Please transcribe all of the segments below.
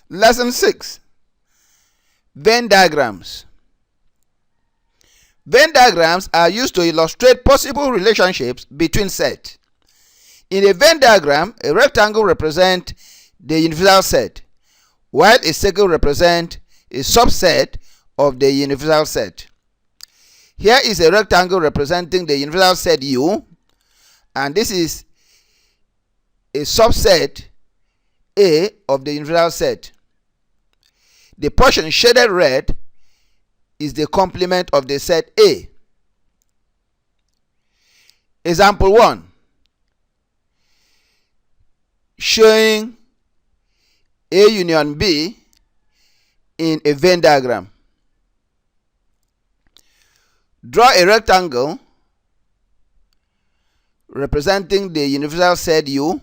Lesson 6. Venn diagrams. Venn diagrams are used to illustrate possible relationships between sets. In a Venn diagram, a rectangle represents the universal set, while a circle represents a subset of the universal set. Here is a rectangle representing the universal set U, and this is a subset A of the universal set. The portion shaded red is the complement of the set A. Example 1. Showing A union B in a Venn diagram. Draw a rectangle representing the universal set U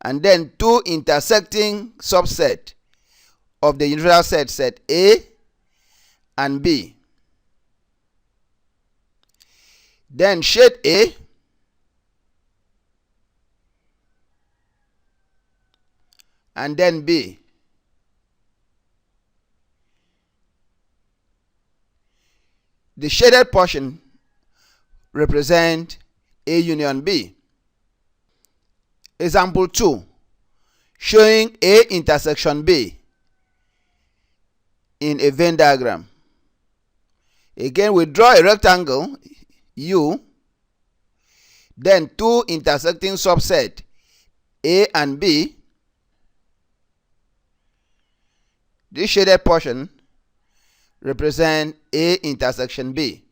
and then two intersecting subsets of the universal set, set A and B. Then shade A and then B. The shaded portion represents A union B. Example 2. Showing A intersection B in a Venn diagram. Again, we draw a rectangle U, then two intersecting subsets A and B. This shaded portion represents A intersection B.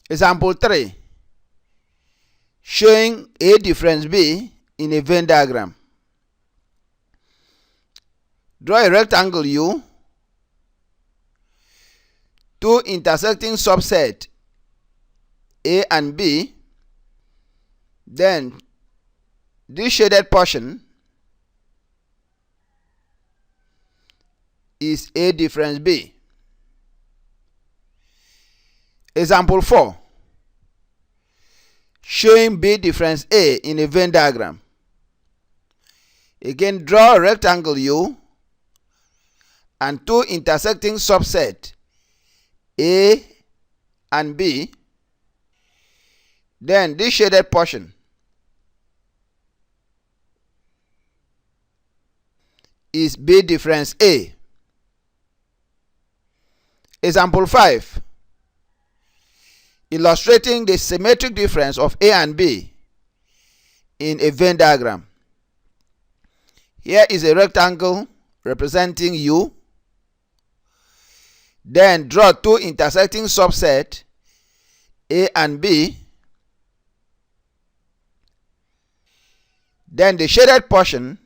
Example 3. Showing A difference B in a Venn diagram. Draw a rectangle U, two intersecting subsets A and B, then this shaded portion is A difference B. Example 4. Showing B difference A in a Venn diagram. Again, draw a rectangle U and two intersecting subsets A and B, then this shaded portion is B difference A. Example 5. Illustrating the symmetric difference of A and B in a Venn diagram. Here is a rectangle representing U. Then draw two intersecting subsets A and B. Then the shaded portion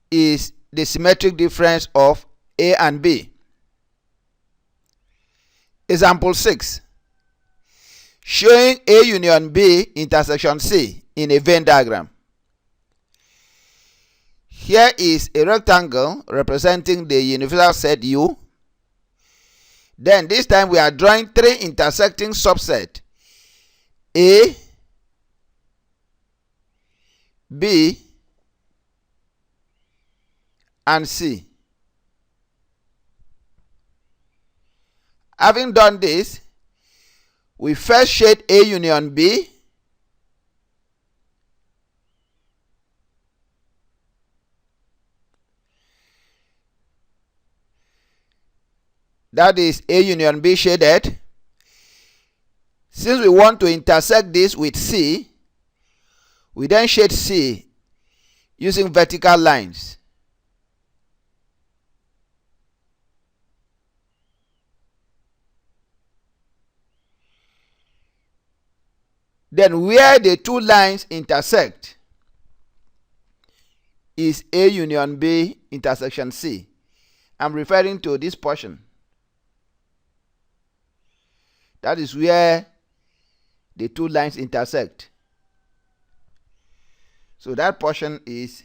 is the symmetric difference of A and B. Example 6. Showing A union B intersection C in a Venn diagram. Here is a rectangle representing the universal set U. Then this time we are drawing three intersecting subsets A, B, and C. Having done this, we first shade A union B, that is A union B shaded. Since we want to intersect this with C, we then shade C using vertical lines. Then where the two lines intersect is A union B intersection C. I'm referring to this portion. That is where the two lines intersect. So that portion is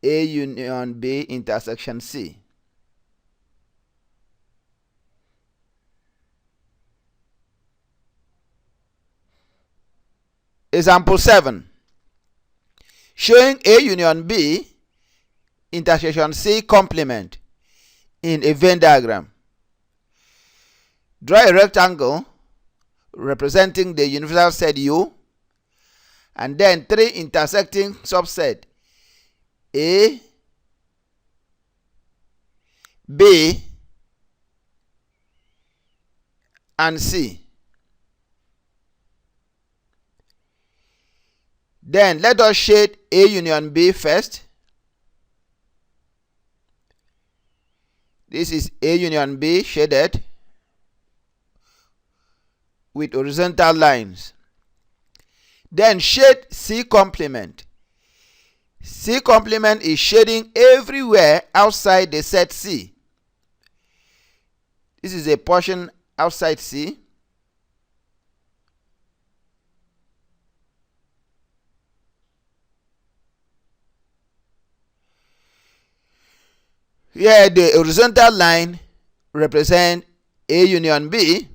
A union B intersection C. Example 7. Showing A union B intersection C complement in a Venn diagram. Draw a rectangle representing the universal set U and then three intersecting subsets A, B, and C. Then let us shade A union B first. This is A union B shaded with horizontal lines. Then shade C complement. C complement is shading everywhere outside the set C. This is a portion outside C. Here the horizontal line represents A union B,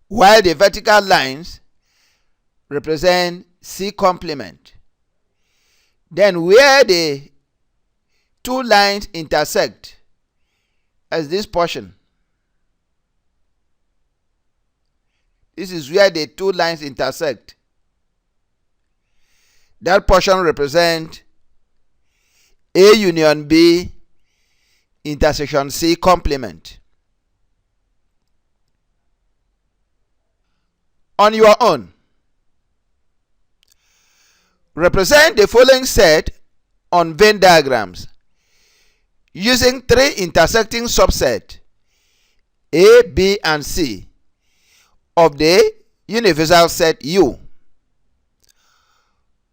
while the vertical lines represent C complement. Then where the two lines intersect, as this portion, this is where the two lines intersect. That portion represents A union B intersection C complement. On your own, represent the following set on Venn diagrams using three intersecting subsets A, B, and C of the universal set U.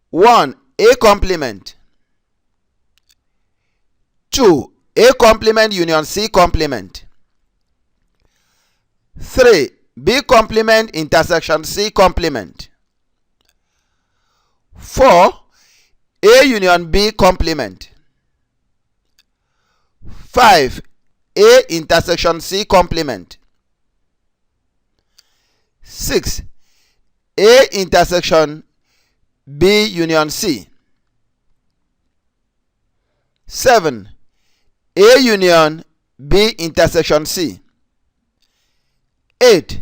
1. A complement. 2. A complement union C complement. 3. B complement intersection C complement. 4. A union B complement. 5. A intersection C complement. 6. A intersection B union C. 7. A union B intersection C. 8.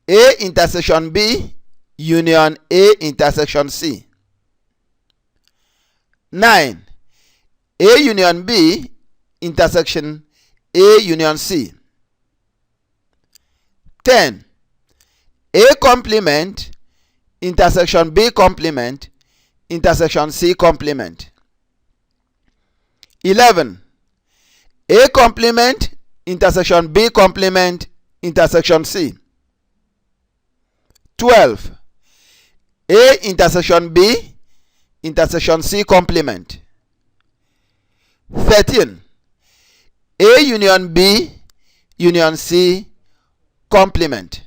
A intersection B union A intersection C. 9. A union B intersection A union C. 10. A complement intersection B complement intersection C complement. 11. A complement intersection B complement intersection C. 12. A intersection B intersection C complement. 13. A union B union C complement.